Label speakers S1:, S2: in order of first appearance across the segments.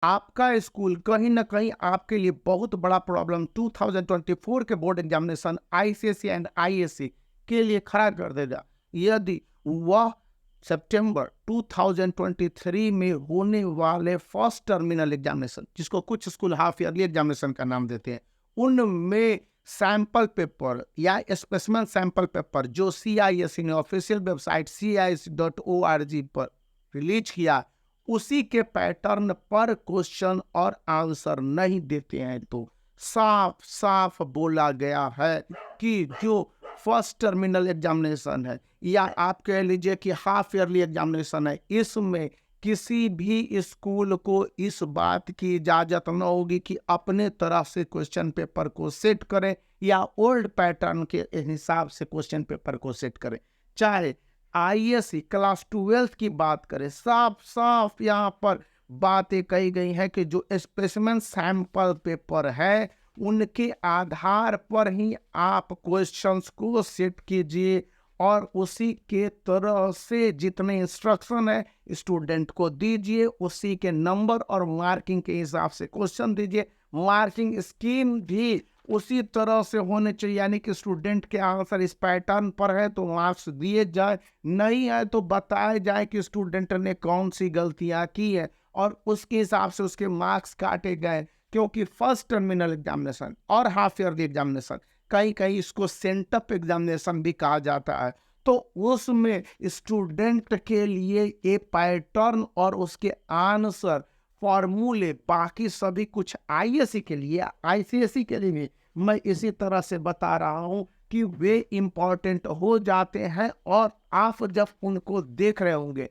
S1: आपका स्कूल कहीं न कहीं आपके लिए बहुत बड़ा प्रॉब्लम 2024 के board examination ICSE and ISC के लिए खड़ा कर देगा। यदि वह सितंबर 2023 में होने वाले फर्स्ट टर्मिनल एग्जामिनेशन, जिसको कुछ स्कूल हाफ ईयरली एग्जामिनेशन का नाम देते हैं, उनमें सैंपल पेपर या स्पेसिमेन सैंपल पेपर जो सीआईएससी ने ऑफिशियल वेबसाइट cic.org पर रिलीज किया, उसी के पैटर्न पर क्वेश्चन और आंसर नहीं देते हैं, तो साफ साफ बोला गया है कि जो फर्स्ट टर्मिनल एग्जामिनेशन है या आप कह लीजिए कि हाफ ईयरली एग्जामिनेशन है, इसमें किसी भी स्कूल को इस बात की इजाजत न होगी कि अपने तरह से क्वेश्चन पेपर को सेट करें या ओल्ड पैटर्न के हिसाब से क्वेश्चन पेपर को सेट करें। चाहे आईएससी क्लास 12 की बात करें, साफ साफ यहाँ पर बातें कही गई हैं कि जो स्पेसिमेन सैंपल पेपर है उनके आधार पर ही आप क्वेश्चंस को सेट कीजिए और उसी के तरह से जितने इंस्ट्रक्शन है स्टूडेंट को दीजिए, उसी के नंबर और मार्किंग के हिसाब से क्वेश्चन दीजिए। मार्किंग स्कीम भी उसी तरह से होने चाहिए, यानी कि स्टूडेंट के आंसर इस पैटर्न पर है तो मार्क्स दिए जाए, नहीं है तो बताया जाए कि स्टूडेंट ने कौन सी गलतियां की है और उसके हिसाब से उसके मार्क्स काटे गए। क्योंकि फर्स्ट टर्मिनल एग्जामिनेशन और हाफ ईयरली एग्जामिनेशन, कहीं कहीं इसको सेंटअप एग्जामिनेशन भी कहा जाता है, तो उसमें स्टूडेंट के लिए ये पैटर्न और उसके आंसर फॉर्मूले बाकी सभी कुछ आईएससी के लिए आईसीएसई के लिए भी मैं इसी तरह से बता रहा हूं कि वे इम्पॉर्टेंट हो जाते हैं। और आप जब उनको देख रहे होंगे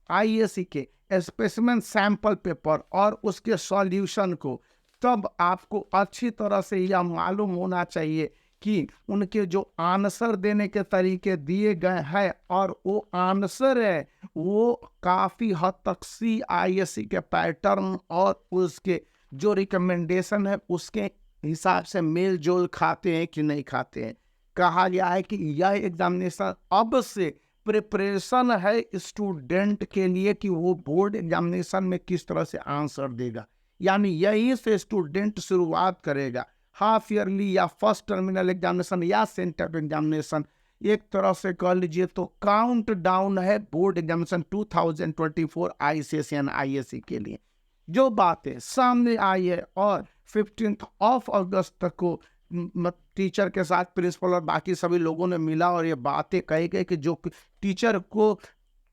S1: आईएससी के स्पेसिमेन सैंपल पेपर और उसके सॉल्यूशन को, तब आपको अच्छी तरह से यह मालूम होना चाहिए कि उनके जो आंसर देने के तरीके दिए गए हैं और वो आंसर है वो काफ़ी हद तक सीआईएससी के पैटर्न और उसके जो रिकमेंडेशन है उसके हिसाब से मेल जोल खाते हैं कि नहीं खाते हैं। कहा गया है कि यह एग्जामिनेशन अब से प्रिपरेशन है स्टूडेंट के लिए कि वो बोर्ड एग्जामिनेशन में किस तरह से आंसर देगा, यानी यहीं से स्टूडेंट शुरुआत करेगा। हाफ ईयरली या फर्स्ट टर्मिनल एग्जामिनेशन या सेंटर एग्जामिनेशन एक तरह से कह लीजिए तो काउंट डाउन है board examination 2024 ICSE and ISC के लिए। जो बातें सामने आई है और 15 अगस्त तक को टीचर के साथ प्रिंसिपल और बाकी सभी लोगों ने मिला और ये बातें कही गई कि जो टीचर को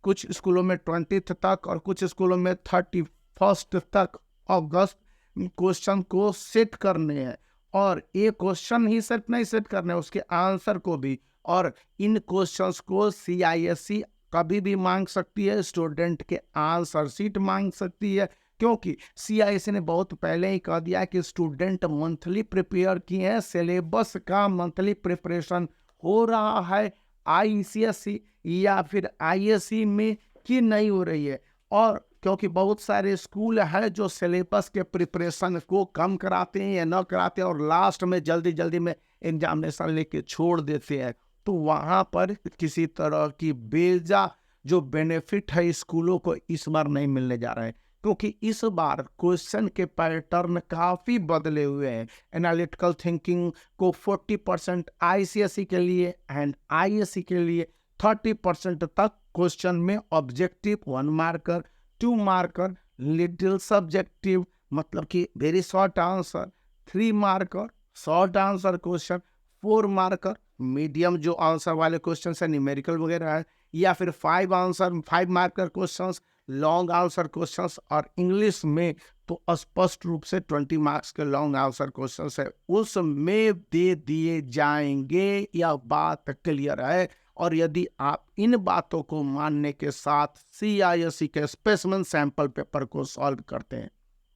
S1: कुछ स्कूलों में 20 तक और कुछ स्कूलों में 31 तक अगस्त क्वेश्चन को सेट करने हैं, और ये क्वेश्चन ही सेट नहीं सेट करने, उसके आंसर को भी। और इन क्वेश्चंस को सीआईएससी कभी भी मांग सकती है, स्टूडेंट के आंसर शीट मांग सकती है, क्योंकि सीआईएससी ने बहुत पहले ही कह दिया कि स्टूडेंट मंथली प्रिपेयर किए हैं, सिलेबस का मंथली प्रिपरेशन हो रहा है आईसीएसई या फिर आईएससी में कि नहीं हो रही है। और क्योंकि बहुत सारे स्कूल है जो सिलेबस के प्रिपरेशन को कम कराते हैं या न कराते हैं और लास्ट में जल्दी जल्दी में एग्जामिनेशन लेके छोड़ देते हैं, तो वहाँ पर किसी तरह की बेजा जो बेनिफिट है स्कूलों को इस बार नहीं मिलने जा रहे हैं, क्योंकि इस बार क्वेश्चन के पैटर्न काफ़ी बदले हुए हैं। एनालिटिकल थिंकिंग को 40% आईसीएसई के लिए एंड आईएससी के लिए 30% तक क्वेश्चन में objective 1 marker, 2 marker, little subjective मतलब कि very short answer, 3 marker short answer question, 4 marker medium जो आंसर वाले क्वेश्चन है न्यूमेरिकल वगैरह है, या फिर 5 marker questions, long answer questions, और इंग्लिश में तो स्पष्ट रूप से 20 मार्क्स के लॉन्ग आंसर क्वेश्चंस है उसमें दे दिए जाएंगे। यह बात क्लियर है। और यदि आप इन बातों को मानने के साथ सीआईएससी के स्पेसिमेन सैंपल पेपर को सॉल्व करते हैं,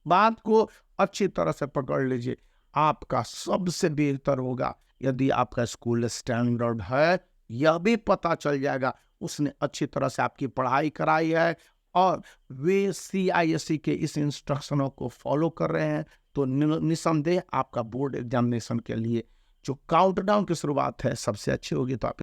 S1: बात को अच्छी तरह से पकड़ लीजिए, आपका सबसे बेहतर होगा। यदि आपका स्कूल स्टैंडर्ड है, यह भी पता चल जाएगा उसने अच्छी तरह से आपकी पढ़ाई कराई है और वे सीआईएससी के इस इंस्ट्रक्शनों को फॉलो कर रहे हैं, तो निसंदेह आपका बोर्ड एग्जामिनेशन के लिए जो काउंटडाउन की शुरुआत है सबसे अच्छी होगी। तो आप